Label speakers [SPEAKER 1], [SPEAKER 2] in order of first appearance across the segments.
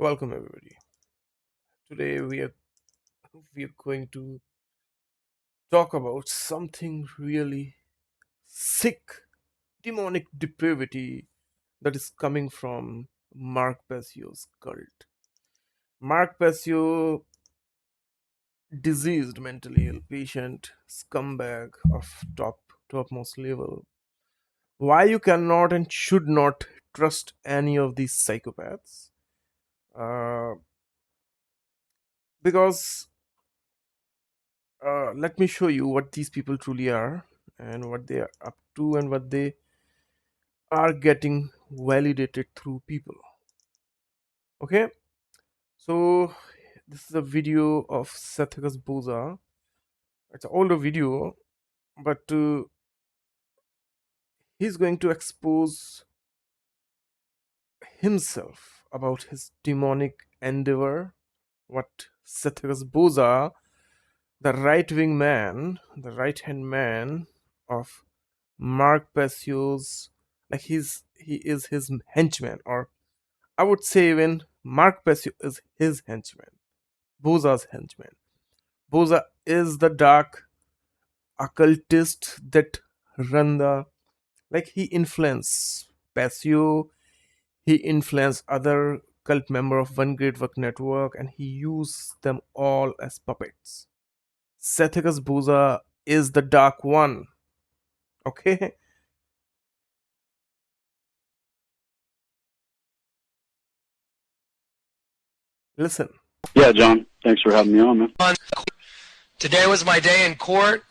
[SPEAKER 1] Welcome everybody. Today we are going to talk about something really sick, demonic depravity that is coming from Mark Passio's cult. Mark Passio, diseased, mentally ill patient, scumbag of topmost level. Why you cannot and should not trust any of these psychopaths? Uh, because let me show you what these people truly are and what they are up to and what they are getting validated through people. Okay, so this is a video of Sathyakas Boza. It's an older video, but he's going to expose himself about his demonic endeavor. What Sathyakas Boza, the right wing man, the right hand man of Mark Passio's, like he is his henchman, or I would say even Mark Passio is his henchman, Boza's henchman. Boza is the dark occultist that run the, like, he influenced Passio, he influenced other cult member of One Great Work Network, and he used them all as puppets. Sathyakas Boza is the dark one. Okay, listen.
[SPEAKER 2] Yeah, John. Thanks for having me on, man.
[SPEAKER 3] Today was my day in court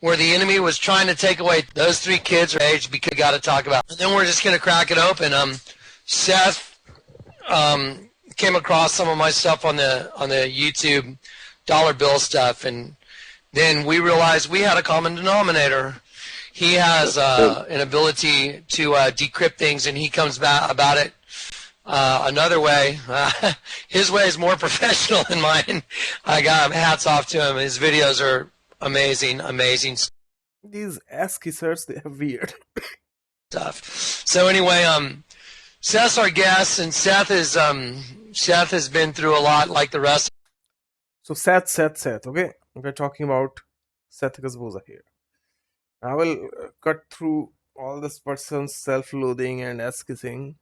[SPEAKER 3] where the enemy was trying to take away those three kids our age because we got to talk about. And then we're just going to crack it open. Seth came across some of my stuff on the YouTube dollar bill stuff, and then we realized we had a common denominator. He has an ability to decrypt things, and he comes back about it another way. His way is more professional than mine. I got hats off to him. His videos are amazing, amazing
[SPEAKER 1] These ass kissers, they are weird.
[SPEAKER 3] stuff. So anyway, Seth's our guest, and Seth has been through a lot like the rest.
[SPEAKER 1] So Seth. Okay, we're talking about Sathyakas Boza here. I will cut through all this person's self-loathing and ass kissing,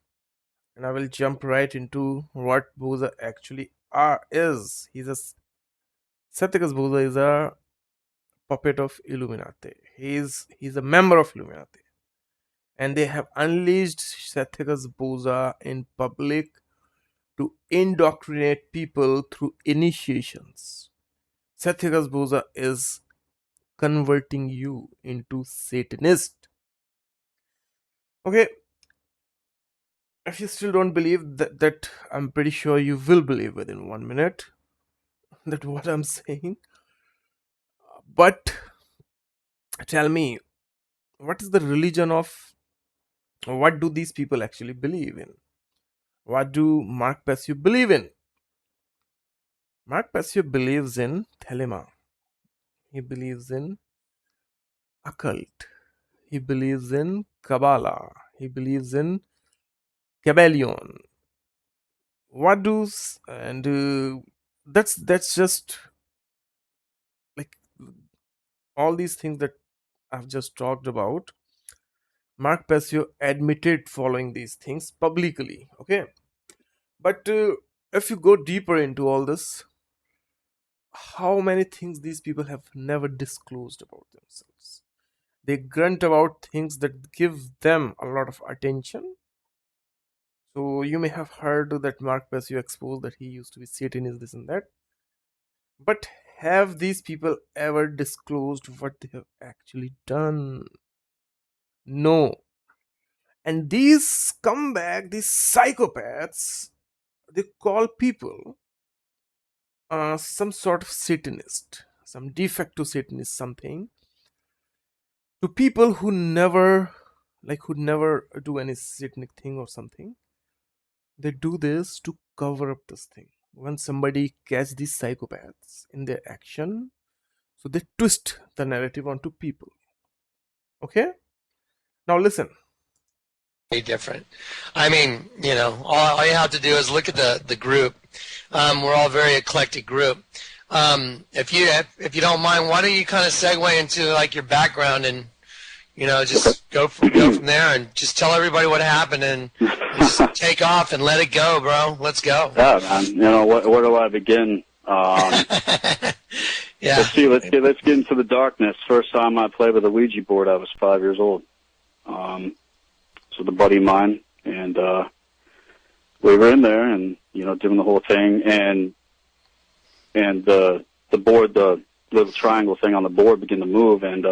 [SPEAKER 1] and I will jump right into what Boza actually is. Sathyakas Boza is a puppet of Illuminati. He's a member of Illuminati, and they have unleashed Sathyakas Boza in public to indoctrinate people through initiations. Sathyakas Boza is converting you into Satanist. Okay, if you still don't believe that I'm pretty sure you will believe within 1 minute that what I'm saying. But tell me, what is the religion of, what do these people actually believe in? What do Mark Passio believe in? Mark Passio believes in Thelema. He believes in occult. He believes in Kabbalah. He believes in Kabbalion. What does, and that's just like all these things that I've just talked about. Mark Passio admitted following these things publicly. Okay, but if you go deeper into all this, how many things these people have never disclosed about themselves? They grunt about things that give them a lot of attention. So you may have heard that Mark Passio exposed that he used to be Satanist, this and that. But have these people ever disclosed what they have actually done? No. And these scumbag, these psychopaths, they call people some sort of Satanist, some de facto Satanist, something, to people who never, who never do any satanic thing or something. They do this to cover up this thing. When somebody catch these psychopaths in their action, so they twist the narrative onto people. Okay? Now listen.
[SPEAKER 3] different. I mean, all you have to do is look at the group. We're all a very eclectic group. If you don't mind, why don't you kind of segue into like your background and just go from there and just tell everybody what happened and just take off and let it go, bro. Let's go.
[SPEAKER 2] Yeah, man. Where do I begin?
[SPEAKER 3] Yeah.
[SPEAKER 2] Let's get into the darkness. First time I played with a Ouija board, I was 5 years old. So the buddy of mine, and we were in there, and doing the whole thing, and the board, the little triangle thing on the board, began to move, and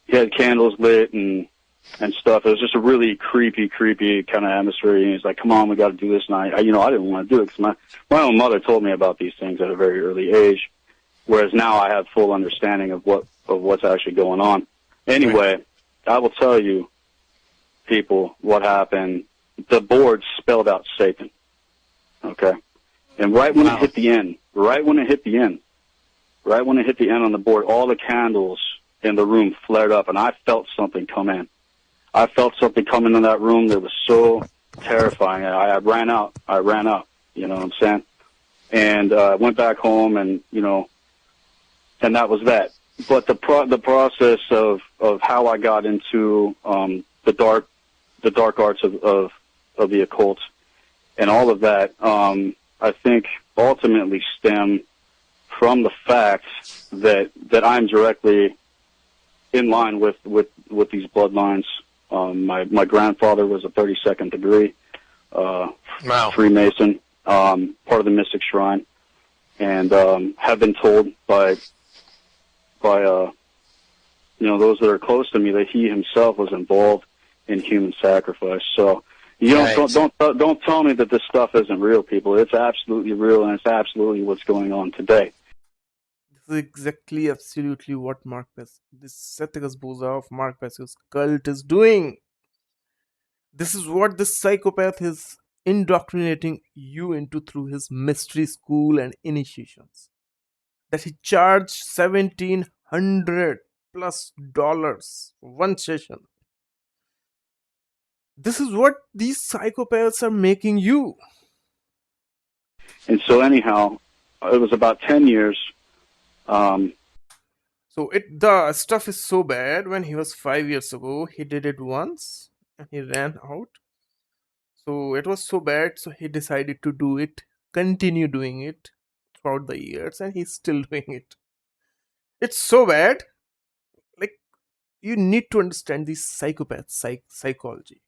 [SPEAKER 2] he had candles lit and stuff. It was just a really creepy kind of atmosphere. And he's like, "Come on, we got to do this." And I didn't want to do it because my own mother told me about these things at a very early age, whereas now I have full understanding of what's actually going on. Anyway, right. I will tell you, people, what happened. The board spelled out Satan. Okay, and right when it hit the end on the board, all the candles in the room flared up, and I felt something come in. I felt something coming in that room that was so terrifying. I ran out. You know what I'm saying? And went back home, and and that was that. But the process of how I got into the dark arts of the occult and all of that, I think ultimately stem from the fact that I'm directly in line with these bloodlines. My grandfather was a 32nd degree Freemason, part of the Mystic Shrine, and have been told by those that are close to me that he himself was involved in human sacrifice. So don't tell me that this stuff isn't real, people. It's absolutely real, and it's absolutely what's going on today.
[SPEAKER 1] This is absolutely what this Sathicus Boza of Mark Passio's cult is doing. This is what this psychopath is indoctrinating you into through his mystery school and initiations. That he charged $1,700+ one session. This is what these psychopaths are making you.
[SPEAKER 2] And so anyhow, it was about 10 years.
[SPEAKER 1] So the stuff is so bad. When he was 5 years ago, he did it once and he ran out. So it was so bad, so he decided to do it, continue doing it throughout the years, and he's still doing it. It's so bad. Like, you need to understand these psychopaths, psychology.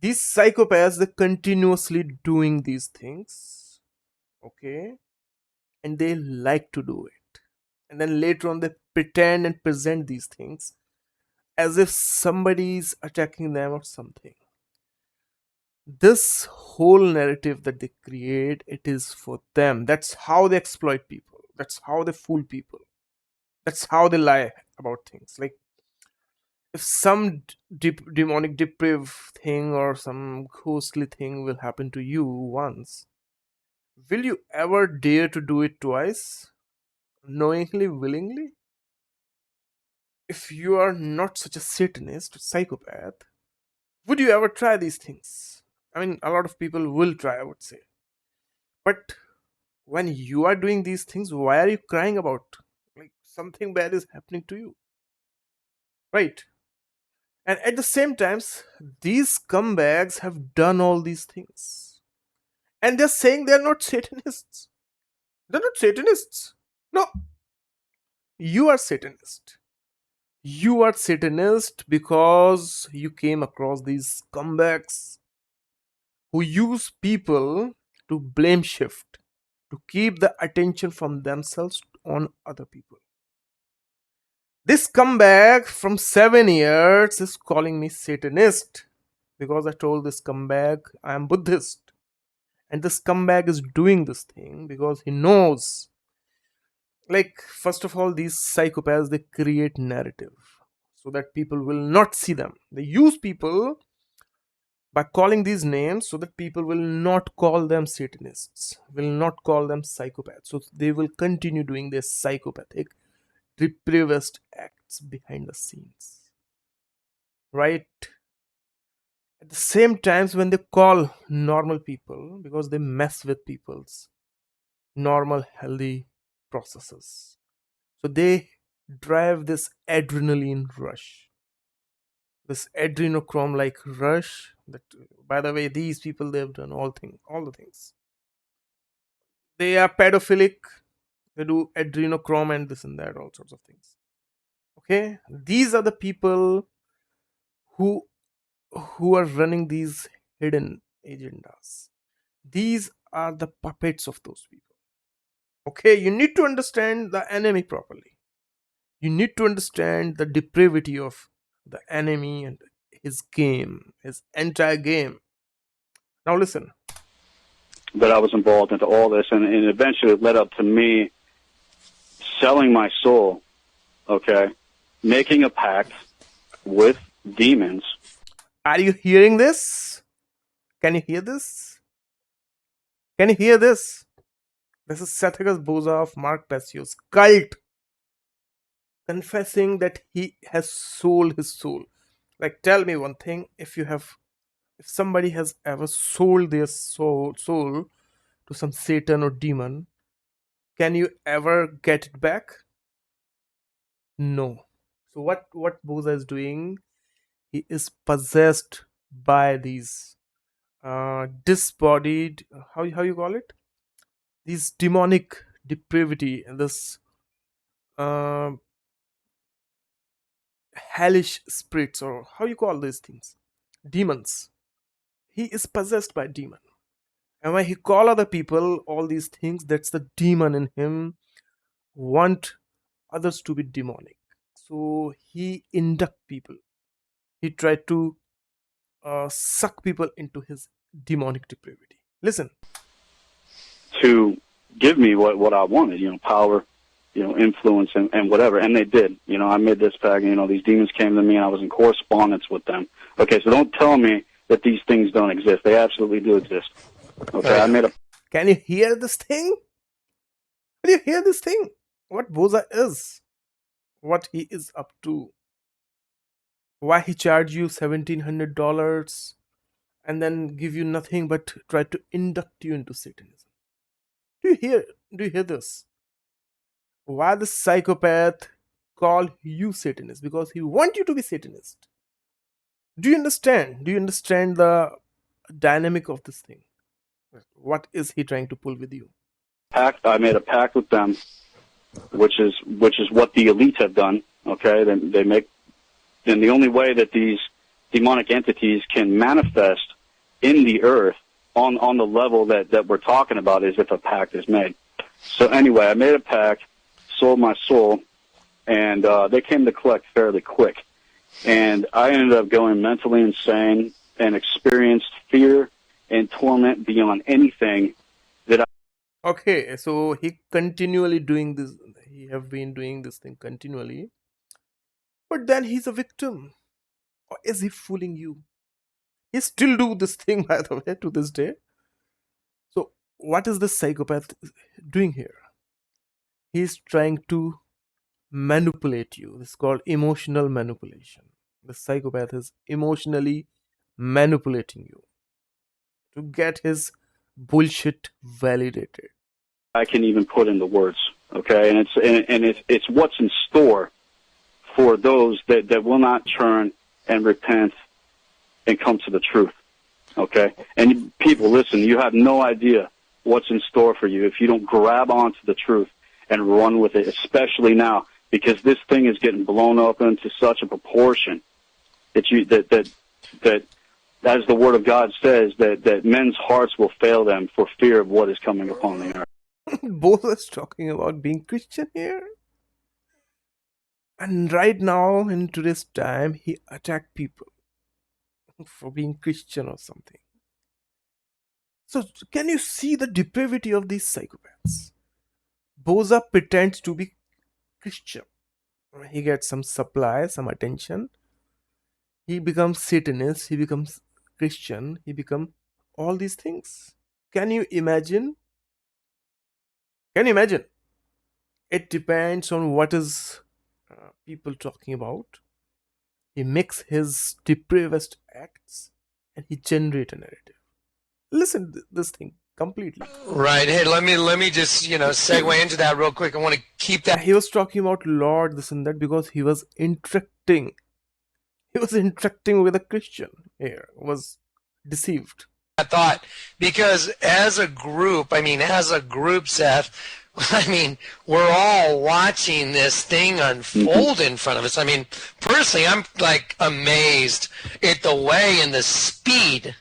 [SPEAKER 1] These psychopaths, they're continuously doing these things, okay, and they like to do it, and then later on they pretend and present these things as if somebody's attacking them or something. This whole narrative that they create, it is for them. That's how they exploit people, that's how they fool people, that's how they lie about things. Like, if some demonic depraved thing or some ghostly thing will happen to you once, will you ever dare to do it twice, knowingly, willingly? If you are not such a satanist, psychopath, would you ever try these things? I mean, a lot of people will try, I would say. But when you are doing these things, why are you crying about? Like, something bad is happening to you, right? And at the same times, these scumbags have done all these things. And they're saying they're not Satanists. They're not Satanists. No, you are Satanist. You are Satanist because you came across these scumbags who use people to blame shift, to keep the attention from themselves on other people. This scumbag from 7 years is calling me Satanist because I told this scumbag I am Buddhist. And the scumbag is doing this thing because he knows. Like, first of all, these psychopaths, they create narrative so that people will not see them. They use people by calling these names so that people will not call them Satanists, will not call them psychopaths. So they will continue doing their psychopathic, depraved acts behind the scenes. Right? At the same times, when they call normal people, because they mess with people's normal healthy processes, so they drive this adrenaline rush, this adrenochrome like rush. That, by the way, these people, they've done all the things. They are pedophilic. They do adrenochrome and this and that, all sorts of things. Okay, these are the people who who are running these hidden agendas. These are the puppets of those people. Okay, you need to understand the enemy properly. You need to understand the depravity of the enemy and his game, his entire game. Now listen.
[SPEAKER 2] That I was involved into all this, and eventually it led up to me selling my soul, okay, making a pact with demons.
[SPEAKER 1] Are you hearing this? Can you hear this? Can you hear this? This is Sathyakas Boza of Mark Passio's cult, confessing that he has sold his soul. Like, tell me one thing: if somebody has ever sold their soul to some Satan or demon, can you ever get it back? No. So what Boza is doing? He is possessed by these disbodied, how you call it, these demonic depravity and this uh, hellish spirits, or how you call these things, demons. He is possessed by demon, and when he call other people all these things, that's the demon in him want others to be demonic. So he induct people. He tried to suck people into his demonic depravity. Listen.
[SPEAKER 2] To give me what I wanted, power, influence, and whatever. And they did. I made this pact, these demons came to me, and I was in correspondence with them. Okay, so don't tell me that these things don't exist. They absolutely do exist. Okay, I made a...
[SPEAKER 1] Can you hear this thing? Can you hear this thing? What Boza is? What he is up to? Why he charge you $1,700 and then give you nothing but try to induct you into Satanism? Do you hear? Do you hear this? Why the psychopath call you Satanist? Because he want you to be Satanist. Do you understand? Do you understand the dynamic of this thing? What is he trying to pull with you?
[SPEAKER 2] Pact. I made a pact with them, which is what the elite have done. Okay, then they make. Then the only way that these demonic entities can manifest in the earth on the level that we're talking about is if a pact is made. So anyway, I made a pact, sold my soul, and they came to collect fairly quick. And I ended up going mentally insane and experienced fear and torment beyond anything that I...
[SPEAKER 1] Okay, so he continually doing this. He have been doing this thing continually. But then he's a victim. Or is he fooling you? He still do this thing, by the way, to this day. So what is the psychopath doing here? He's trying to manipulate you. This is called emotional manipulation. The psychopath is emotionally manipulating you to get his bullshit validated.
[SPEAKER 2] I can even put into words. Okay, and it's what's in store for those that will not turn and repent and come to the truth. Okay, and people, listen, you have no idea what's in store for you if you don't grab onto the truth and run with it, especially now, because this thing is getting blown up into such a proportion that as the Word of God says, that men's hearts will fail them for fear of what is coming upon the earth.
[SPEAKER 1] Both us talking about being Christian here. And right now, in today's time, he attacked people for being Christian or something. So, can you see the depravity of these psychopaths? Boza pretends to be Christian. He gets some supply, some attention. He becomes Satanist. He becomes Christian. He becomes all these things. Can you imagine? Can you imagine? It depends on what is people talking about. He makes his depraved acts and he generate a narrative. Listen this thing completely.
[SPEAKER 3] Right. Hey, let me just segue into that real quick. I want to keep that.
[SPEAKER 1] He was talking about Lord this and that because he was interacting. He was interacting with a Christian here. Was deceived.
[SPEAKER 3] Thought, because as a group, Seth, we're all watching this thing unfold in front of us. Personally, I'm like amazed at the way and the speed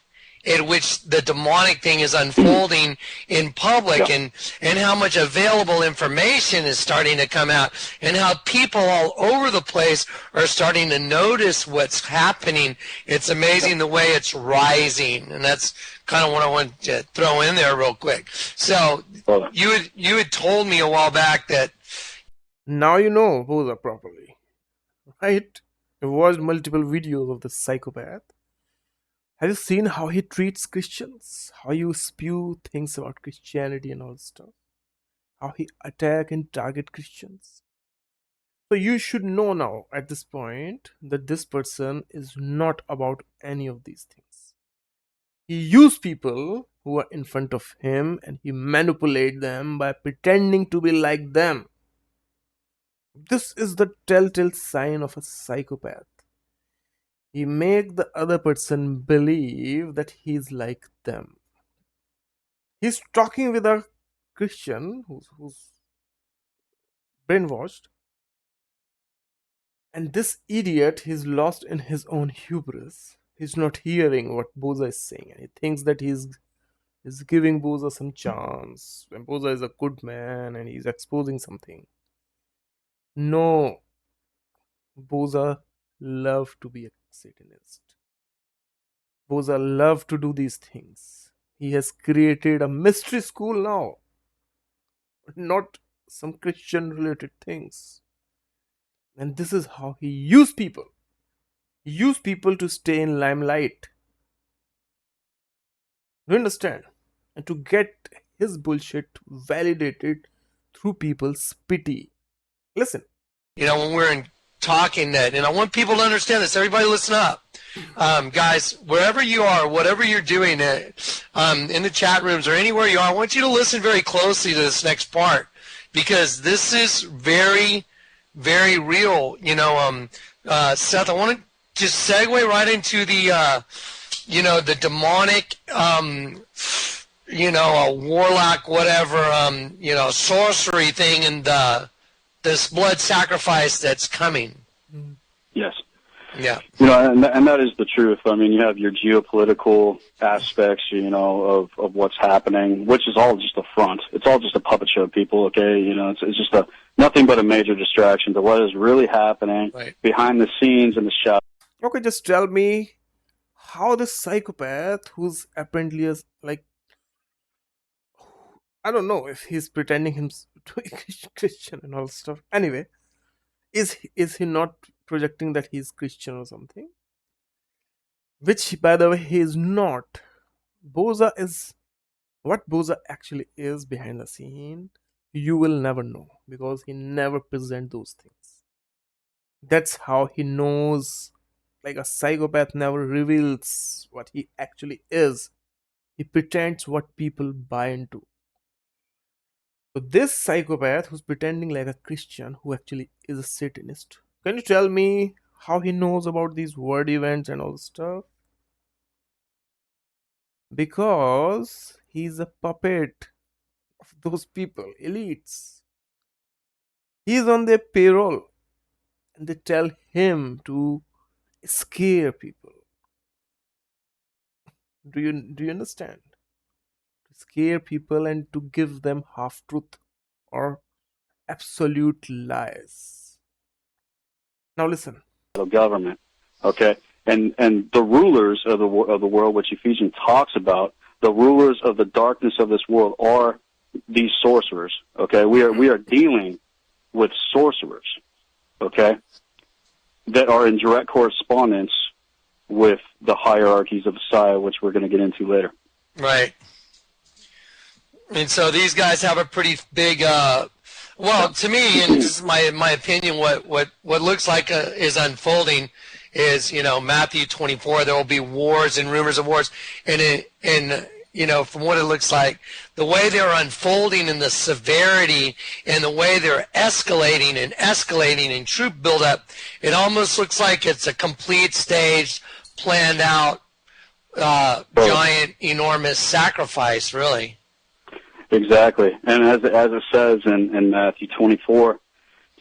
[SPEAKER 3] at which the demonic thing is unfolding in public, and how much available information is starting to come out, and how people all over the place are starting to notice what's happening. It's amazing the way it's rising, and that's kind of what I want to throw in there real quick. So you had told me a while back that
[SPEAKER 1] now you know Boza properly, right? I've watched multiple videos of this psychopath. Have you seen how he treats Christians? How you spew things about Christianity and all stuff? How he attack and target Christians? So you should know now at this point that this person is not about any of these things. He uses people who are in front of him and he manipulates them by pretending to be like them. This is the telltale sign of a psychopath. He make the other person believe that he's like them. He's talking with a Christian who's brainwashed, and this idiot is lost in his own hubris. He's not hearing what Boza is saying, and he thinks that he's giving Boza some chance, and Boza is a good man and he's exposing something. No, Boza love to be a Satanist. Boza love to do these things. He has created a mystery school now, not some Christian related things. And this is how he use people. He use people to stay in limelight. You understand? And to get his bullshit validated through people's pity. Listen.
[SPEAKER 3] when we're talking that, and I want people to understand this. Everybody listen up. Guys, wherever you are, whatever you're doing, in the chat rooms or anywhere you are, I want you to listen very closely to this next part, because this is very, very real. Seth, I want to just segue right into the, the demonic, a warlock, whatever, sorcery thing, and this blood sacrifice that's coming.
[SPEAKER 2] Yes.
[SPEAKER 3] Yeah.
[SPEAKER 2] And that is the truth. You have your geopolitical aspects, of what's happening, which is all just a front. It's all just a puppet show, people, okay? It's just nothing but a major distraction to what is really happening behind the scenes and the shadows.
[SPEAKER 1] Okay, just tell me how this psychopath, who's apparently I don't know if he's pretending him to be Christian and all stuff. Anyway, is he not projecting that he's Christian or something? Which, by the way, he is not. Boza is what Boza actually is behind the scene. You will never know because he never present those things. That's how he knows. Like a psychopath never reveals what he actually is. He pretends what people buy into. So this psychopath who's pretending like a Christian who actually is a Satanist. Can you tell me how he knows about these world events and all stuff? Because he's a puppet of those people, elites. He's on their payroll and they tell him to scare people. Do you understand? To scare people and to give them half truth or absolute lies. Now listen.
[SPEAKER 2] Government, okay, and the rulers of the world, which Ephesians talks about, the rulers of the darkness of this world are these sorcerers. Okay, we are dealing with sorcerers, okay, that are in direct correspondence with the hierarchies of Messiah, which we're going to get into later.
[SPEAKER 3] Right. And so these guys have a pretty big, well, to me, and this is my opinion, what looks like is unfolding is, Matthew 24, there will be wars and rumors of wars. And from what it looks like, the way they're unfolding and the severity and the way they're escalating and troop buildup, it almost looks like it's a complete staged, planned out, giant, enormous sacrifice, really.
[SPEAKER 2] Exactly. And as it says in Matthew 24,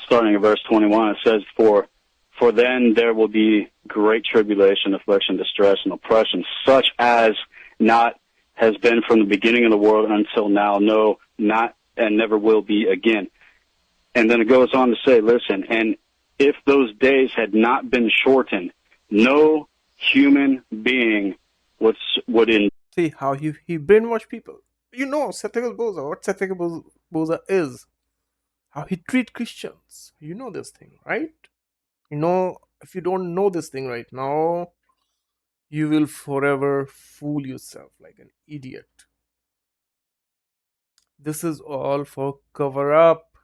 [SPEAKER 2] starting at verse 21, it says, For then there will be great tribulation, affliction, distress, and oppression, such as not has been from the beginning of the world until now, no, not, and never will be again. And then it goes on to say, listen, and if those days had not been shortened, no human being would in.
[SPEAKER 1] See how he brainwash people. Satanic Boza, what Satanic Boza is. How he treat Christians. You know this thing, right? If you don't know this thing right now, you will forever fool yourself like an idiot. This is all for cover up.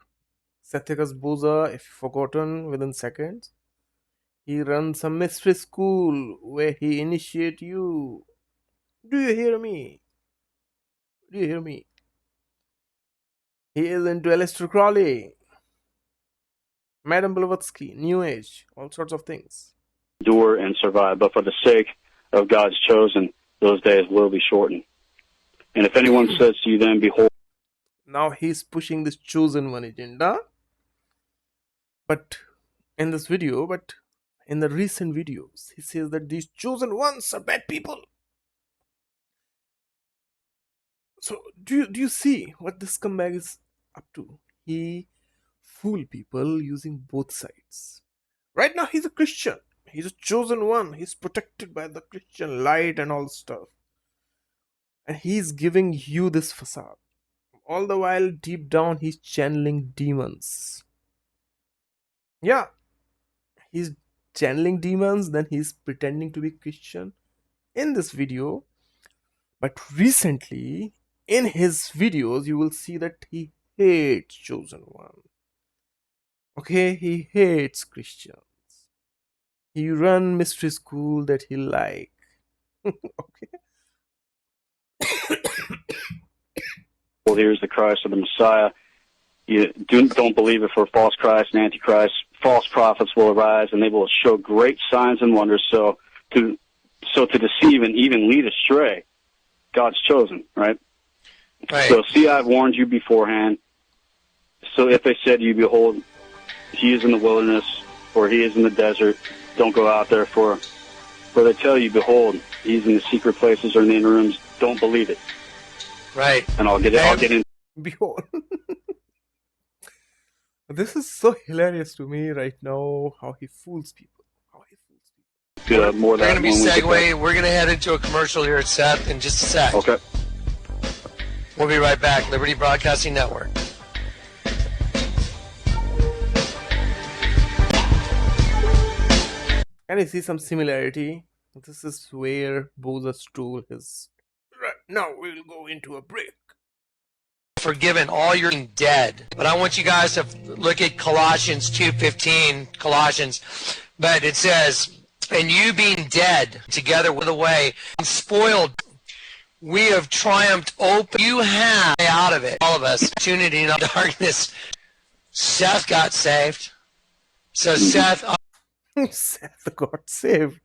[SPEAKER 1] Satyakas Boza, if you've forgotten within seconds, he runs a mystery school where he initiate you. Do you hear me? Do you hear me? He is into Aleister Crowley, Madame Blavatsky, New Age, all sorts of things.
[SPEAKER 2] Endure and survive, but for the sake of God's chosen, those days will be shortened. And if anyone says to you then, behold.
[SPEAKER 1] Now he's pushing this chosen one agenda. But in this video, in the recent videos, he says that these chosen ones are bad people. So do you see what this scumbag is up to? He fool people using both sides. Right now he's a Christian. He's a chosen one. He's protected by the Christian light and all stuff. And he's giving you this facade. All the while, deep down, he's channeling demons. Yeah. He's channeling demons, then he's pretending to be Christian in this video. But recently, in his videos, you will see that he hates chosen one. Okay, he hates Christians. He run mystery school that he like. Okay.
[SPEAKER 2] Well, here's the Christ or the Messiah. You don't believe it, for false Christ and Antichrist. False prophets will arise, and they will show great signs and wonders, so to deceive and even lead astray God's chosen, right?
[SPEAKER 3] Right.
[SPEAKER 2] So see, I've warned you beforehand. So if they said to you, behold, he is in the wilderness, or he is in the desert, don't go out there, for they tell you, behold, he's in the secret places or in the inner rooms, don't believe it.
[SPEAKER 3] Right.
[SPEAKER 2] And I'll get in.
[SPEAKER 1] Behold. This is so hilarious to me right now, how he fools people.
[SPEAKER 2] More
[SPEAKER 3] We're going to be segueing. We're going to head into a commercial here at Seth in just a sec.
[SPEAKER 2] Okay.
[SPEAKER 3] We'll be right back. Liberty Broadcasting Network.
[SPEAKER 1] Can you see some similarity? This is where Boza stole his. Right now we'll go into a break.
[SPEAKER 3] Forgiven, all you're dead. But I want you guys to look at Colossians 2:15, Colossians. But it says, and you being dead together with the way, and spoiled, we have triumphed open. You have out of it, all of us, opportunity in darkness. Seth got saved. So Seth
[SPEAKER 1] Seth got saved.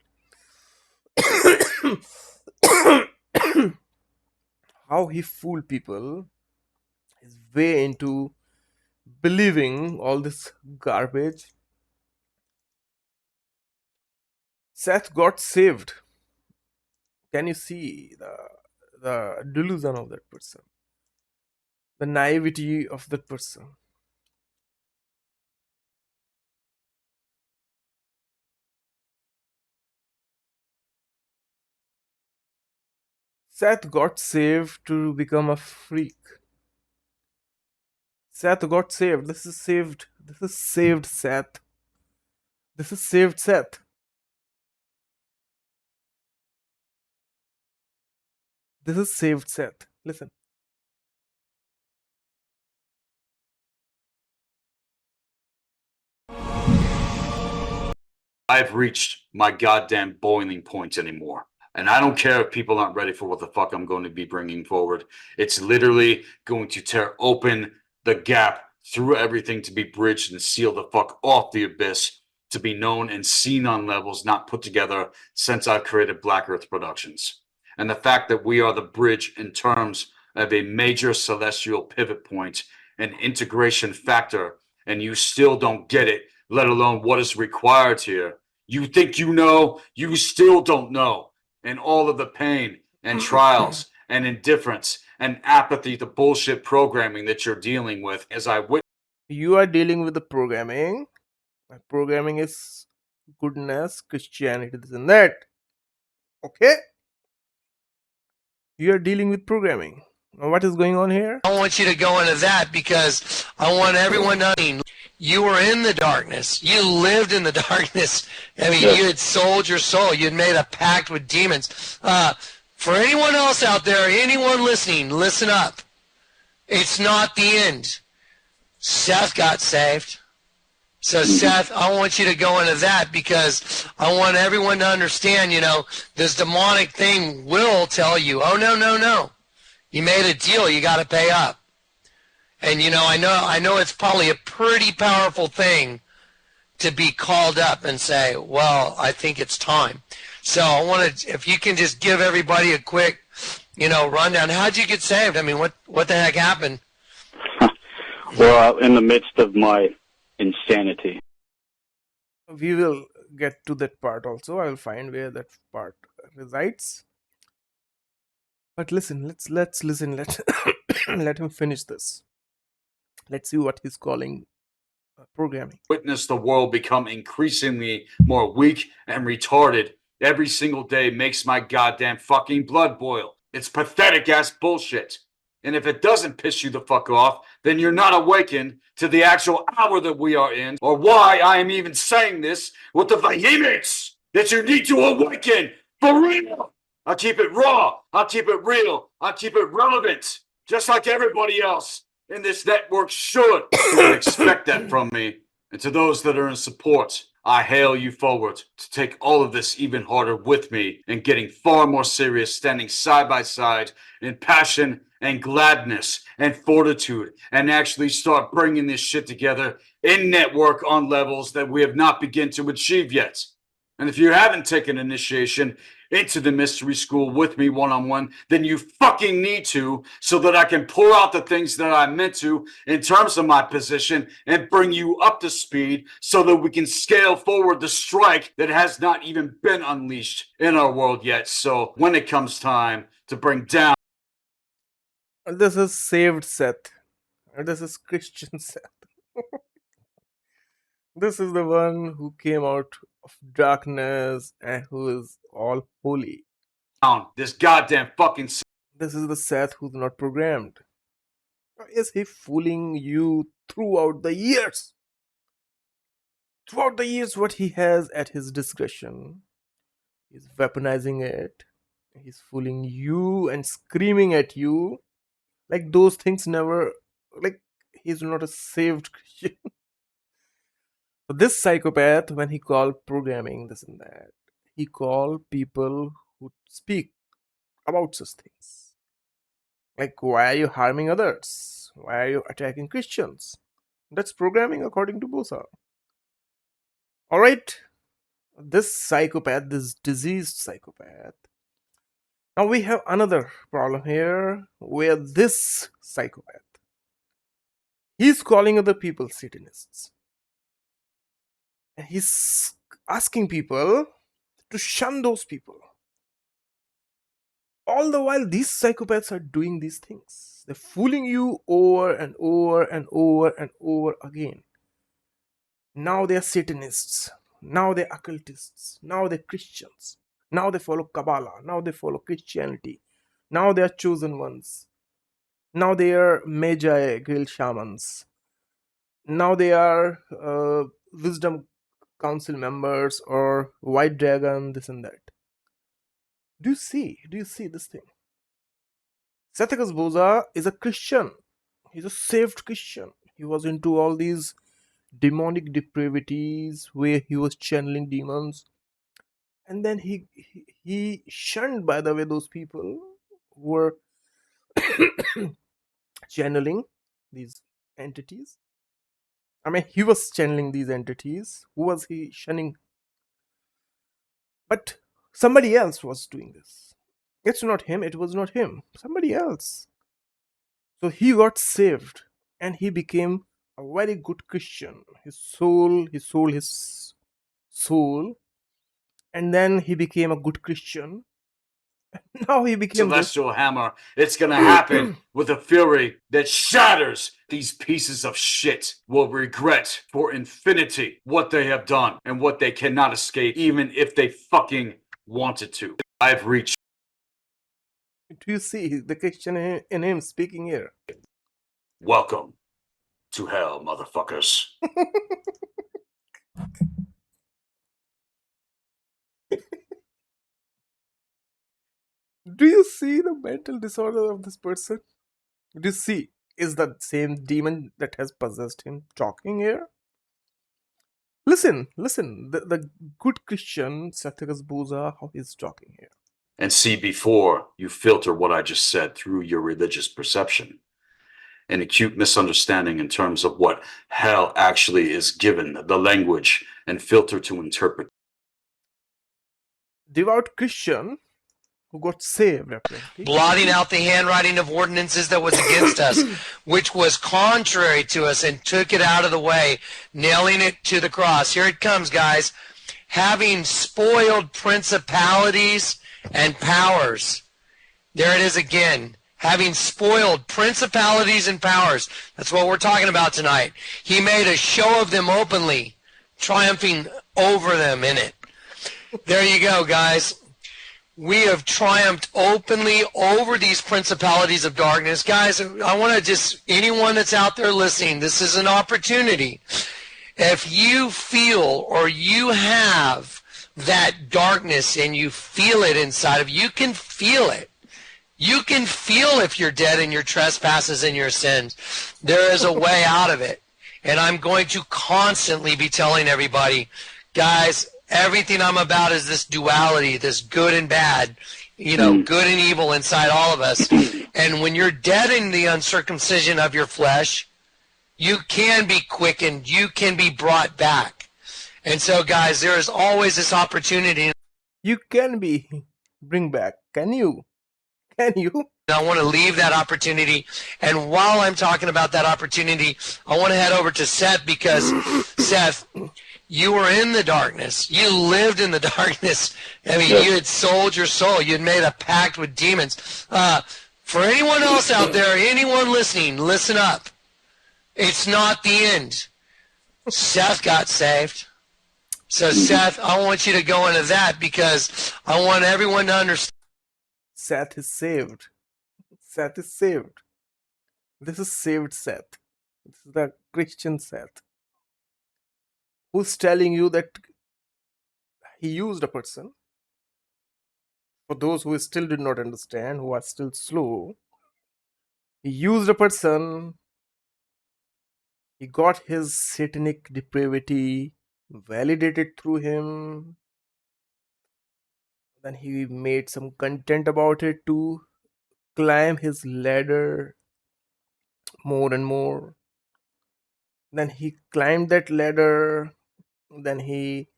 [SPEAKER 1] How he fooled people is way into believing all this garbage. Seth got saved. Can you see the delusion of that person? The naivety of that person. Seth got saved to become a freak. Seth got saved. This is saved. This is saved Seth. This is saved Seth. This is saved Seth. Listen.
[SPEAKER 4] I've reached my goddamn boiling point anymore. And I don't care if people aren't ready for what the fuck I'm going to be bringing forward. It's literally going to tear open the gap through everything to be bridged and seal the fuck off the abyss to be known and seen on levels not put together since I've created Black Earth Productions. And the fact that we are the bridge in terms of a major celestial pivot point, an integration factor, and you still don't get it, let alone what is required here. You think you know, you still don't know. And all of the pain and trials and indifference and apathy to bullshit programming that you're dealing with, as I witnessed.
[SPEAKER 1] You are dealing with the programming. Programming is goodness, Christianity, this and that. Okay? You are dealing with programming. Now, what is going on here?
[SPEAKER 3] I want you to go into that because I want everyone to know you were in the darkness. You lived in the darkness. I mean, you had sold your soul. You had made a pact with demons. For anyone else out there, anyone listening, listen up. It's not the end. Seth got saved. So, Seth, I want you to go into that because I want everyone to understand, you know, this demonic thing will tell you, oh, no, no, no. You made a deal. You got to pay up. And, you know, I know it's probably a pretty powerful thing to be called up and say, well, I think it's time. So I want to, if you can just give everybody a quick, you know, rundown. How'd you get saved? I mean, what the heck happened?
[SPEAKER 2] Well, in the midst of my insanity.
[SPEAKER 1] We will get to that part also. I will find where that part resides. But listen, let's listen. Let him finish this. Let's see what he's calling programming.
[SPEAKER 4] Witness the world become increasingly more weak and retarded every single day makes my goddamn fucking blood boil. It's pathetic ass bullshit. And if it doesn't piss you the fuck off, then you're not awakened to the actual hour that we are in, or why I am even saying this with the vehemence that you need to awaken for real. I'll keep it raw. I'll keep it real. I'll keep it relevant, just like everybody else in this network should. You would expect that from me. And to those that are in support, I hail you forward to take all of this even harder with me and getting far more serious, standing side by side in passion and gladness and fortitude, and actually start bringing this shit together in network on levels that we have not begun to achieve yet. And if you haven't taken initiation into the mystery school with me one-on-one, then you fucking need to, so that I can pour out the things that I meant to in terms of my position and bring you up to speed so that we can scale forward the strike that has not even been unleashed in our world yet. So when it comes time to bring down.
[SPEAKER 1] This is saved Seth. This is Christian Seth. This is the one who came out of darkness and who is all holy.
[SPEAKER 4] This goddamn fucking.
[SPEAKER 1] This is the Seth who's not programmed. Is he fooling you throughout the years? Throughout the years, what he has at his discretion, he's weaponizing it. He's fooling you and screaming at you like those things never, like he's not a saved Christian. So this psychopath, when he called programming this and that, he called people who speak about such things. Like, why are you harming others? Why are you attacking Christians? That's programming according to Bosa. Alright, this psychopath, this diseased psychopath. Now we have another problem here where this psychopath, he's calling other people Satanists. And he's asking people to shun those people. All the while these psychopaths are doing these things. They're fooling you over and over and over and over again. Now they are Satanists. Now they're occultists. Now they're Christians. Now they follow Kabbalah. Now they follow Christianity. Now they are chosen ones. Now they are Magi, guild shamans. Now they are wisdom council members or white dragon, this and that. Do you see this thing? Sathakas Boza is a Christian. He's a saved Christian. He was into all these demonic depravities where he was channeling demons, and then he shunned, by the way, those people who were channeling these entities. I mean, he was channeling these entities. Who was he shunning? But somebody else was doing this. It's not him. It was not him. Somebody else. So he got saved and he became a very good Christian. He sold his soul, and then he became a good Christian. Now he became this.
[SPEAKER 4] Celestial hammer. It's going to happen with a fury that shatters. These pieces of shit will regret for infinity what they have done and what they cannot escape, even if they fucking wanted to. I've reached.
[SPEAKER 1] Do you see the Christian in him speaking here?
[SPEAKER 4] Welcome to hell, motherfuckers.
[SPEAKER 1] Do you see the mental disorder of this person? Do you see? Is the same demon that has possessed him talking here? Listen, the good Christian Satyagas Bhuza, how he's talking here.
[SPEAKER 4] And see before you filter what I just said through your religious perception. An acute misunderstanding in terms of what hell actually is, given the language and filter to interpret.
[SPEAKER 1] Devout Christian who got saved, apparently.
[SPEAKER 3] Blotting out the handwriting of ordinances that was against us, which was contrary to us, and took it out of the way, nailing it to the cross. Here it comes, guys. Having spoiled principalities and powers. There it is again. Having spoiled principalities and powers. That's what we're talking about tonight. He made a show of them openly, triumphing over them in it. There you go, guys. We have triumphed openly over these principalities of darkness. Guys, I want to just, anyone that's out there listening, this is an opportunity. If you feel or you have that darkness and you feel it inside of you, you can feel it. You can feel if you're dead in your trespasses and your sins. There is a way out of it. And I'm going to constantly be telling everybody, guys, everything I'm about is this duality, this good and bad, good and evil inside all of us. And when you're dead in the uncircumcision of your flesh, you can be quickened. You can be brought back. And so, guys, there is always this opportunity.
[SPEAKER 1] You can be bring back. Can you? Can you?
[SPEAKER 3] I want to leave that opportunity. And while I'm talking about that opportunity, I want to head over to Seth, because, Seth, you were in the darkness. You lived in the darkness. I mean, you had sold your soul. You had made a pact with demons. For anyone else out there, anyone listening, listen up. It's not the end. Seth got saved. So, Seth, I want you to go into that, because I want everyone to understand.
[SPEAKER 1] Seth is saved. Seth is saved. This is saved Seth. This is the Christian Seth, who's telling you that he used a person. For those who still did not understand, who are still slow, he used a person. He got his satanic depravity validated through him. Then he made some content about it to climb his ladder more and more. Then he climbed that ladder. Then he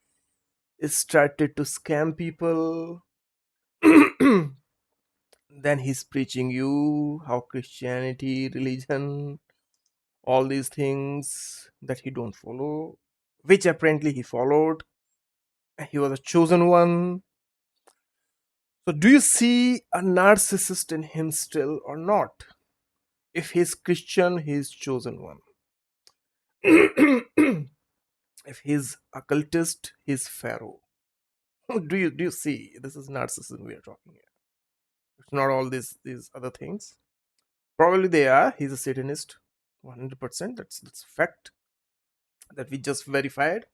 [SPEAKER 1] started to scam people. Then he's preaching you how Christianity, religion, all these things that he don't follow, which apparently he followed. He was a chosen one. So do you see a narcissist in him still or not? If he's Christian, he's chosen one. If he's occultist, he's Pharaoh. Do you see? This is narcissism we are talking here. It's not all these other things. Probably they are. He's a Satanist, 100%. That's fact that we just verified.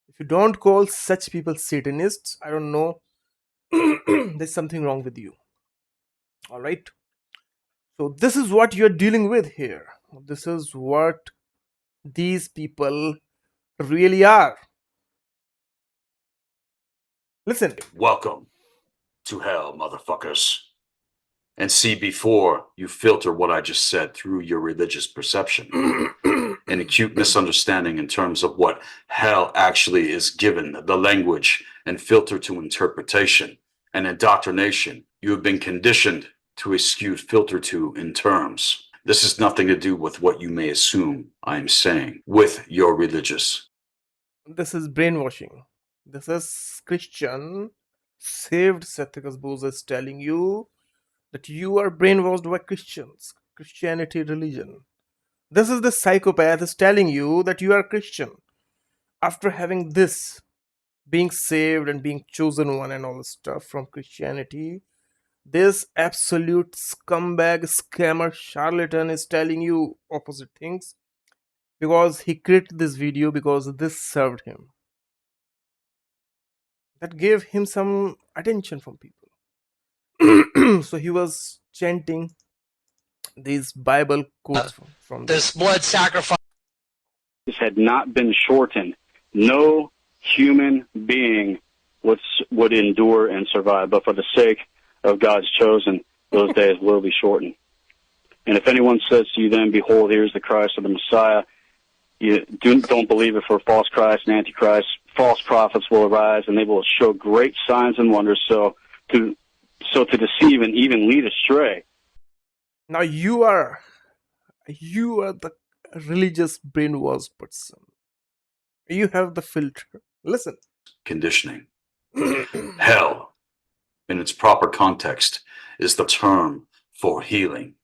[SPEAKER 1] If you don't call such people Satanists, I don't know. There's something wrong with you. All right. So this is what you're dealing with here. This is what these people really are. Listen.
[SPEAKER 4] Welcome to hell, motherfuckers. And see, before you filter what I just said through your religious perception, an acute misunderstanding in terms of what hell actually is, given the language and filter to interpretation and indoctrination you have been conditioned to a skewed filter to in terms. This has nothing to do with what you may assume I am saying with your religious.
[SPEAKER 1] This is brainwashing. This is Christian saved Sethicus Boses telling you that you are brainwashed by Christians, Christianity religion. This is the psychopath is telling you that you are Christian. After having this, being saved and being chosen one and all the stuff from Christianity, this absolute scumbag, scammer, charlatan is telling you opposite things because he created this video because this served him. That gave him some attention from people. So he was chanting these Bible quotes from
[SPEAKER 3] This
[SPEAKER 1] this.
[SPEAKER 3] blood sacrifice.
[SPEAKER 2] Had not been shortened, no human being would endure and survive. But for the sake of God's chosen, those days will be shortened. And if anyone says to you then, behold, here's the Christ or the Messiah, you don't believe it, for false Christ and Antichrist, false prophets will arise, and they will show great signs and wonders, so to deceive and even lead astray.
[SPEAKER 1] Now you are the religious brainwashed person. You have the filter. Listen.
[SPEAKER 4] Conditioning. Hell, in its proper context, is the term for healing.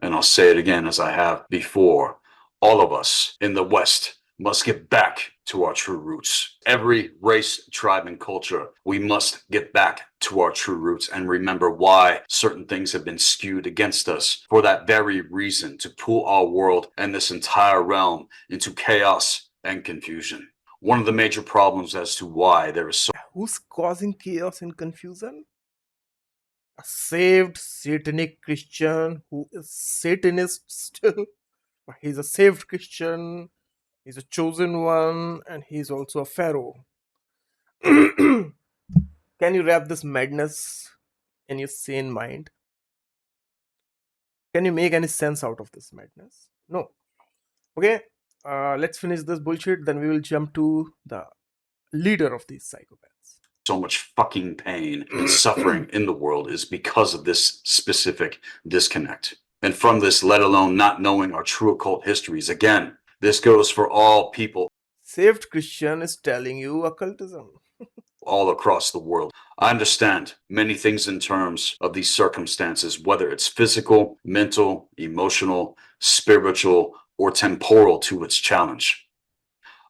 [SPEAKER 4] And I'll say it again as I have before. All of us in the West must get back to our true roots. Every race, tribe, and culture, we must get back to our true roots and remember why certain things have been skewed against us for that very reason, to pull our world and this entire realm into chaos and confusion. One of the major problems as to why there is so...
[SPEAKER 1] Who's causing chaos and confusion? A saved satanic Christian who is Satanist still. He's a saved Christian, he's a chosen one, and he's also a pharaoh. Can you wrap this madness in your sane mind? Can you make any sense out of this madness? No. Okay, let's finish this bullshit, then we will jump to the leader of these psychopaths.
[SPEAKER 4] So much fucking pain and suffering in the world is because of this specific disconnect. And from this, let alone not knowing our true occult histories. Again, this goes for all people.
[SPEAKER 1] Saved Christian is telling you occultism.
[SPEAKER 4] All across the world. I understand many things in terms of these circumstances, whether it's physical, mental, emotional, spiritual, or temporal to its challenge.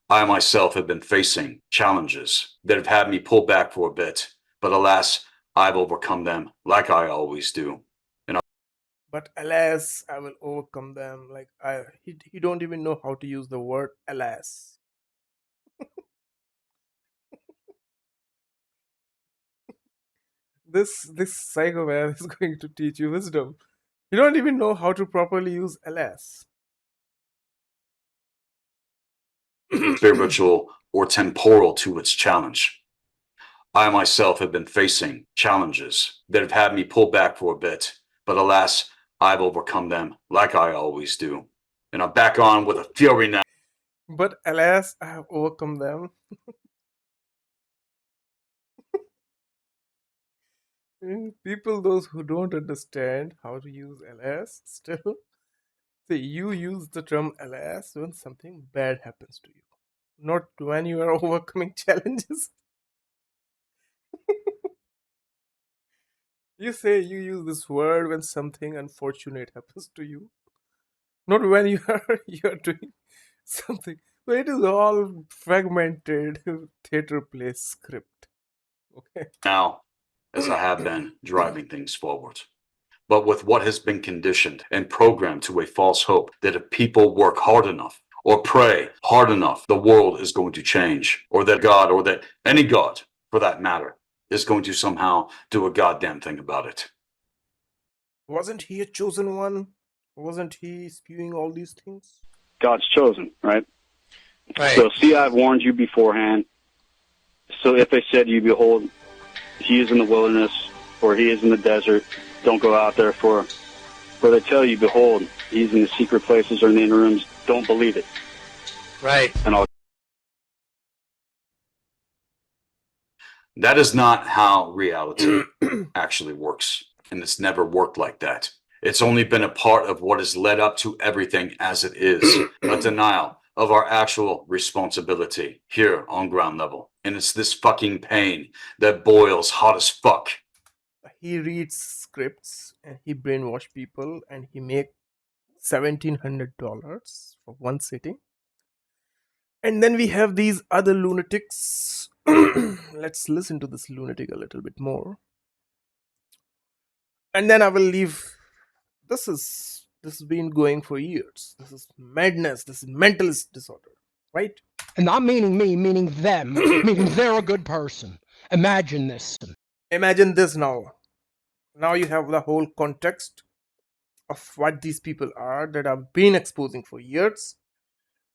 [SPEAKER 4] I myself have been facing challenges that have had me pull back for a bit, but alas, I've overcome them like I always do.
[SPEAKER 1] But alas, I will overcome them. Like he don't even know how to use the word alas. This psychopath is going to teach you wisdom. You don't even know how to properly use alas.
[SPEAKER 4] Spiritual or temporal to its challenge. I myself have been facing challenges that have had me pull back for a bit, but alas, I've overcome them like I always do. And I'm back on with a fury now.
[SPEAKER 1] But alas, I have overcome them. People, those who don't understand how to use alas, still say you use the term alas when something bad happens to you, not when you are overcoming challenges. You say you use this word when something unfortunate happens to you, not when you are doing something. So it is all fragmented theater play script. Okay.
[SPEAKER 4] Now, as I have been driving things forward. But with what has been conditioned and programmed to a false hope that if people work hard enough or pray hard enough, the world is going to change, or that God, or that any God for that matter, is going to somehow do a goddamn thing about it.
[SPEAKER 1] Wasn't he a chosen one? Wasn't he spewing all these things?
[SPEAKER 2] God's chosen, right?
[SPEAKER 3] Right.
[SPEAKER 2] So see, I've warned you beforehand. So if they said you, behold, he is in the wilderness, or he is in the desert, don't go out there. For they tell you, behold, he's in the secret places or in the inner rooms, don't believe it.
[SPEAKER 3] Right.
[SPEAKER 2] And I'll
[SPEAKER 4] That is not how reality actually works. And it's never worked like that. It's only been a part of what has led up to everything as it is, a denial of our actual responsibility here on ground level. And it's this fucking pain that boils hot as fuck.
[SPEAKER 1] He reads scripts and he brainwash people and he make $1,700 for one sitting. And then we have these other lunatics. Let's listen to this lunatic a little bit more. And then I will leave. This has been going for years. This is madness. This is mentalist disorder, right?
[SPEAKER 5] And not meaning me, meaning them, meaning they're a good person. Imagine this.
[SPEAKER 1] Imagine this now. Now you have the whole context of what these people are that I've been exposing for years.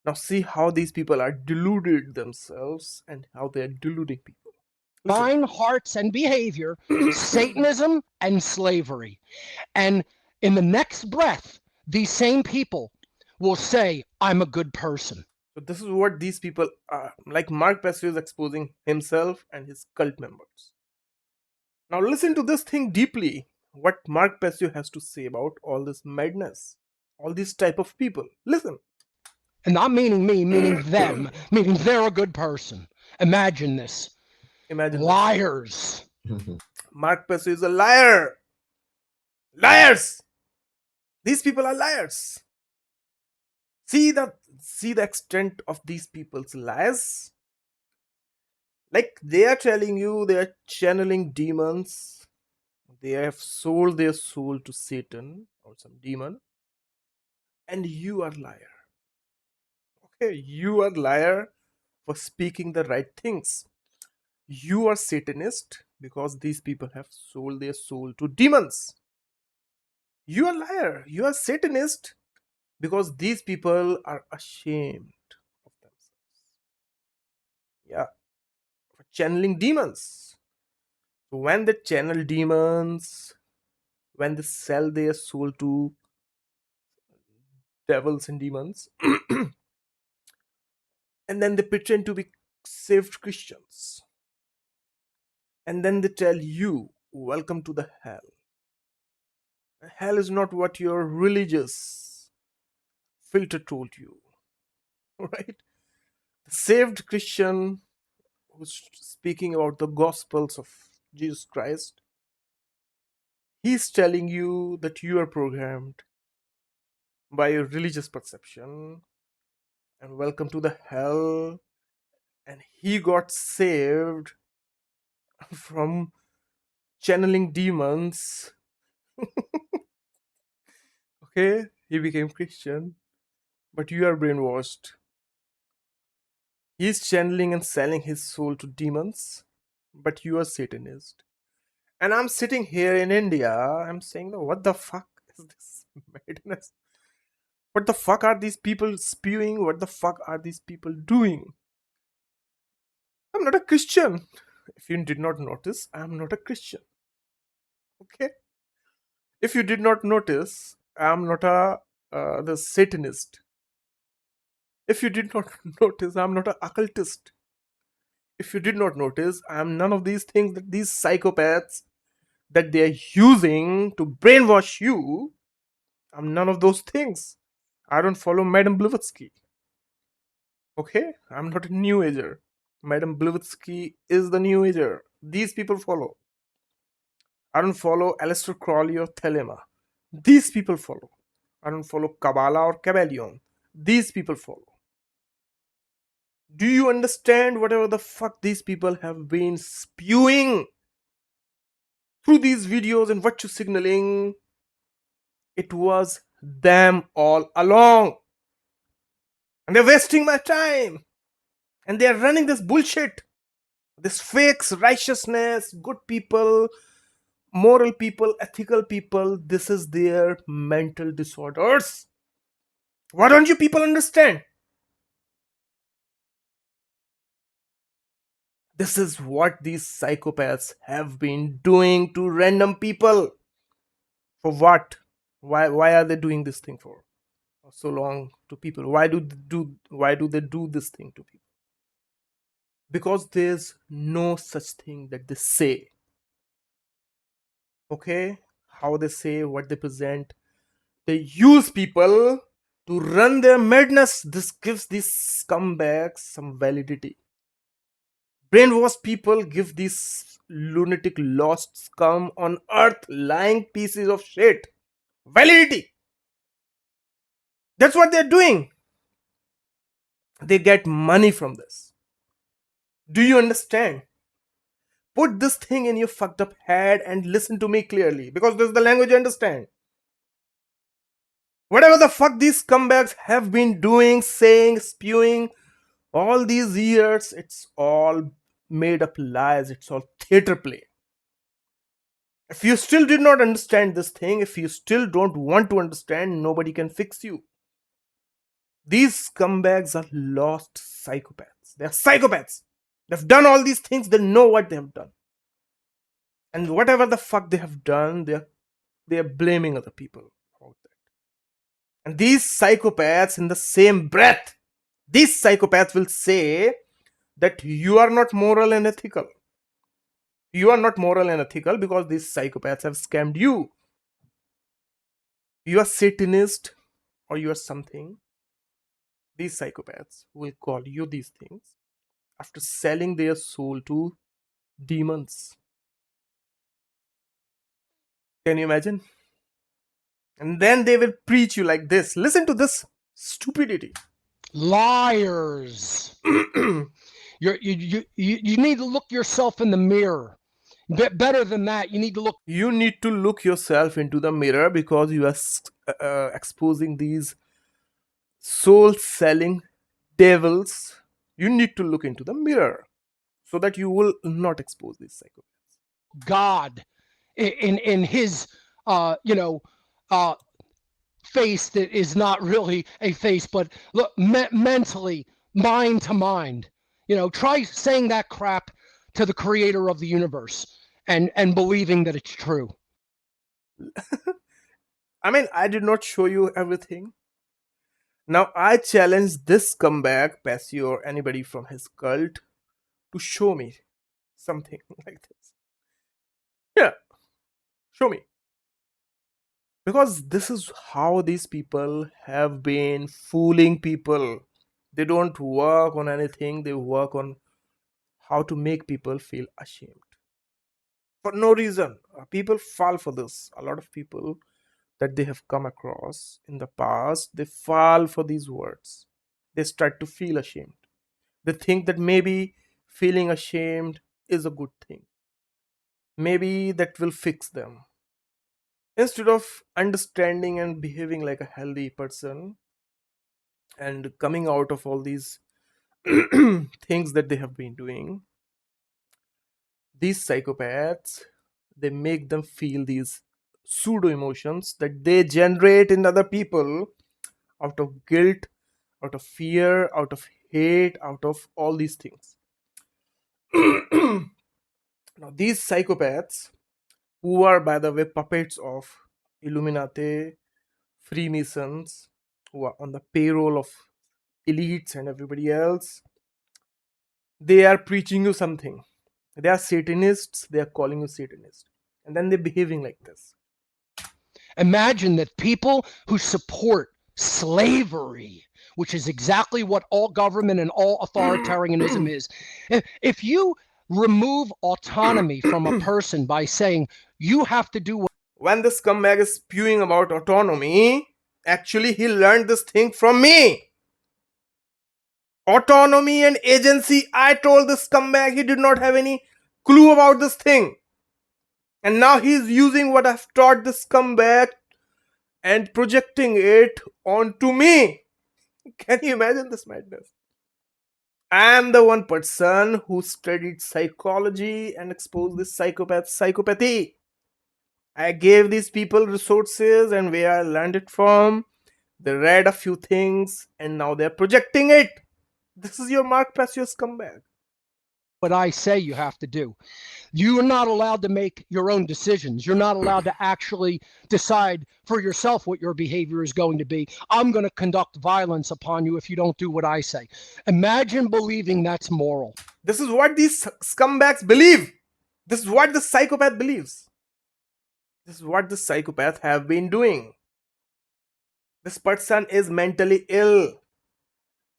[SPEAKER 1] Now see how these people are deluded themselves and how they are deluding people. Listen.
[SPEAKER 5] Mind, hearts, and behavior, Satanism and slavery. And in the next breath, these same people will say, I'm a good person.
[SPEAKER 1] So this is what these people are. Like Mark Passio is exposing himself and his cult members. Now listen to this thing deeply. What Mark Passio has to say about all this madness. All these type of people. Listen.
[SPEAKER 5] And not meaning me, meaning them, meaning they're a good person. Imagine this.
[SPEAKER 1] Imagine
[SPEAKER 5] Liars.
[SPEAKER 1] Mark Passio is a liar. Liars. These people are liars. See the extent of these people's lies. Like they are telling you they are channeling demons. They have sold their soul to Satan or some demon. And you are liar. Okay, you are liar for speaking the right things. You are Satanist because these people have sold their soul to demons. You are liar. You are Satanist because these people are ashamed of themselves. Yeah, for channeling demons. So when they channel demons, when they sell their soul to devils and demons, and then they pretend to be saved Christians, and then they tell you, welcome to the hell. Hell is not what your religious filter told you, right? The saved Christian who's speaking about the gospels of Jesus Christ, he's telling you that you are programmed by your religious perception and welcome to the hell, and he got saved from channeling demons. Okay, he became Christian, but you are brainwashed. He's channeling and selling his soul to demons, but you are Satanist. And I'm sitting here in India, I'm saying, what the fuck is this madness? What the fuck are these people spewing? What the fuck are these people doing? I'm not a Christian. If you did not notice, I'm not a Christian. Okay? If you did not notice, I'm not the Satanist. If you did not notice, I'm not an occultist. If you did not notice, I'm none of these things that these psychopaths that they are using to brainwash you. I'm none of those things. I don't follow Madame Blavatsky. Okay? I'm not a New Ager. Madame Blavatsky is the New Ager. These people follow. I don't follow Aleister Crowley or Thelema. These people follow. I don't follow Kabbalah or Kabbalion. These people follow. Do you understand whatever the fuck these people have been spewing through these videos and virtue signaling? It was them all along. And they're wasting my time. And they're running this bullshit. This fake righteousness, good people, moral people, ethical people. This is their mental disorders. Why don't you people understand? This is what these psychopaths have been doing to random people. For what? Why are they doing this thing for so long to people? Why do they do this thing to people? Because there's no such thing that they say. Okay? How they say, what they present. They use people to run their madness. This gives these scumbags some validity. Brainwashed people give these lunatic lost scum on earth lying pieces of shit validity. That's what they're doing. They get money from this. Do you understand? Put this thing in your fucked up head and listen to me clearly, because this is the language you understand. Whatever the fuck these scumbags have been doing, saying, spewing all these years, it's all made up lies. It's all theater play. If you still did not understand this thing, if you still don't want to understand, nobody can fix you. These scumbags are lost psychopaths. They're psychopaths. They've done all these things, they know what they have done. And whatever the fuck they have done, they're blaming other people about that. And these psychopaths, in the same breath, these psychopaths will say that you are not moral and ethical. You are not moral and ethical because these psychopaths have scammed you. You are Satanist or you are something. These psychopaths will call you these things after selling their soul to demons. Can you imagine? And then they will preach you like this. Listen to this stupidity.
[SPEAKER 5] Liars. You need to look yourself in the mirror. Better than that, you need to look.
[SPEAKER 1] You need to look yourself into the mirror because you are exposing these soul selling devils. You need to look into the mirror so that you will not expose these psychopaths.
[SPEAKER 5] God in his face that is not really a face, but look, mentally, mind to mind. Try saying that crap to the creator of the universe and believing that it's true.
[SPEAKER 1] I mean, I did not show you everything. Now I challenge this comeback, Passio, or anybody from his cult to show me something like this. Yeah, show me. Because this is how these people have been fooling people. They don't work on anything, they work on how to make people feel ashamed. For no reason. People fall for this. A lot of people that they have come across in the past, they fall for these words. They start to feel ashamed. They think that maybe feeling ashamed is a good thing. Maybe that will fix them. Instead of understanding and behaving like a healthy person and coming out of all these things that they have been doing, these psychopaths, they make them feel these pseudo emotions that they generate in other people out of guilt, out of fear, out of hate, out of all these things. Now these psychopaths, who are by the way puppets of Illuminati, Freemasons, who are on the payroll of elites and everybody else, they are preaching you something. They are Satanists, they are calling you Satanist, and then they're behaving like this.
[SPEAKER 5] Imagine that people who support slavery, which is exactly what all government and all authoritarianism is, if you remove autonomy from a person by saying you have to do what.
[SPEAKER 1] When this scumbag is spewing about autonomy, actually he learned this thing from me. Autonomy and agency, I told this scumbag, he did not have any clue about this thing. And now he's using what I've taught this scumbag and projecting it onto me. Can you imagine this madness? I am the one person who studied psychology and exposed this psychopathy. I gave these people resources, and where I learned it from, They read a few things and now they're projecting it. This is your Mark Passio scumbag.
[SPEAKER 5] What I say you have to do. You are not allowed to make your own decisions. You're not allowed to actually decide for yourself what your behavior is going to be. I'm going to conduct violence upon you if you don't do what I say. Imagine believing that's moral.
[SPEAKER 1] This is what these scumbags believe. This is what the psychopath believes. This is what the psychopath have been doing. This person is mentally ill.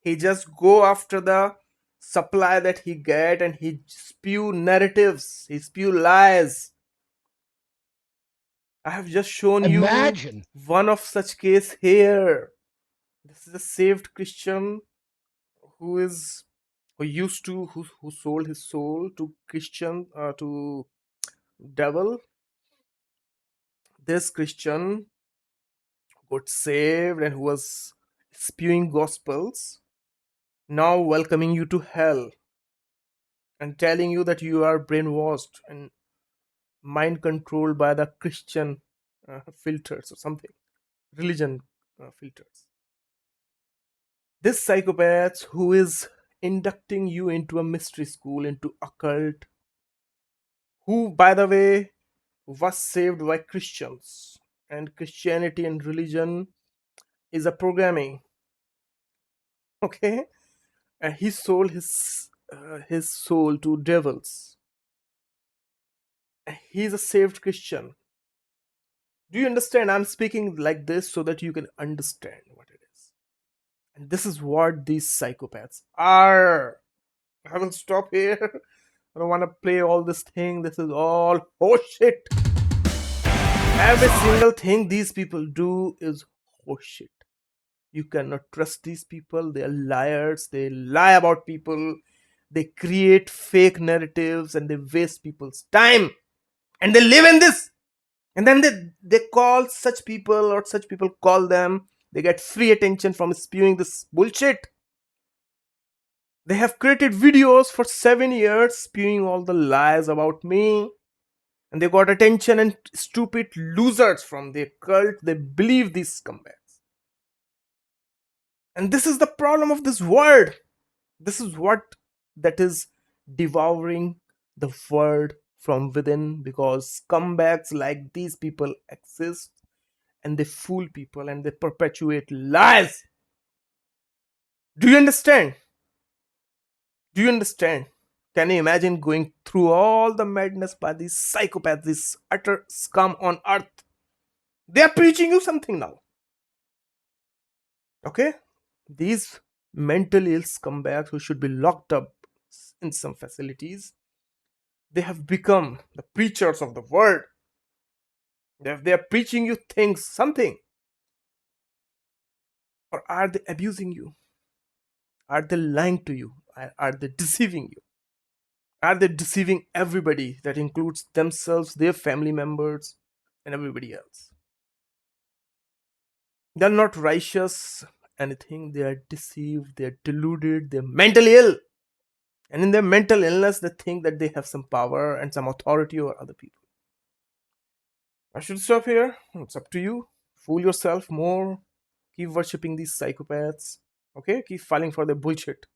[SPEAKER 1] He just go after the supply that he get and he spew narratives. He spew lies. I have just shown
[SPEAKER 5] Imagine.
[SPEAKER 1] you one of such case here. This is a saved Christian who sold his soul to Christian to devil. This Christian got saved and who was spewing gospels, now welcoming you to hell and telling you that you are brainwashed and mind controlled by the Christian filters or something, religion filters. This psychopath who is inducting you into a mystery school, into occult, who, by the way, was saved by Christians, and Christianity and religion is a programming. Okay, and he sold his soul to devils. He's a saved Christian. Do you understand? I'm speaking like this so that you can understand what it is. And this is what these psychopaths are. I will stop here. I don't want to play all this thing. This is all horseshit. Every single thing these people do is horseshit. You cannot trust these people. They are liars. They lie about people. They create fake narratives and they waste people's time. And they live in this. And then they call such people, or such people call them. They get free attention from spewing this bullshit. They have created videos for 7 years spewing all the lies about me. And they got attention, and stupid losers from their cult, they believe these scumbags. And this is the problem of this world. This is what that is devouring the world from within, because scumbags like these people exist and they fool people and they perpetuate lies. Do you understand? Do you understand? Can you imagine going through all the madness by these psychopaths, this utter scum on earth? They are preaching you something now. Okay? These mentally ill scumbags who should be locked up in some facilities, they have become the preachers of the world. They are preaching you things, something. Or are they abusing you? Are they lying to you? Are they deceiving you? Are they deceiving everybody? That includes themselves, their family members, and everybody else. They're not righteous, anything. They are deceived, they're deluded, they're mentally ill. And in their mental illness, they think that they have some power and some authority over other people. I should stop here. It's up to you. Fool yourself more. Keep worshipping these psychopaths. Okay? Keep falling for their bullshit.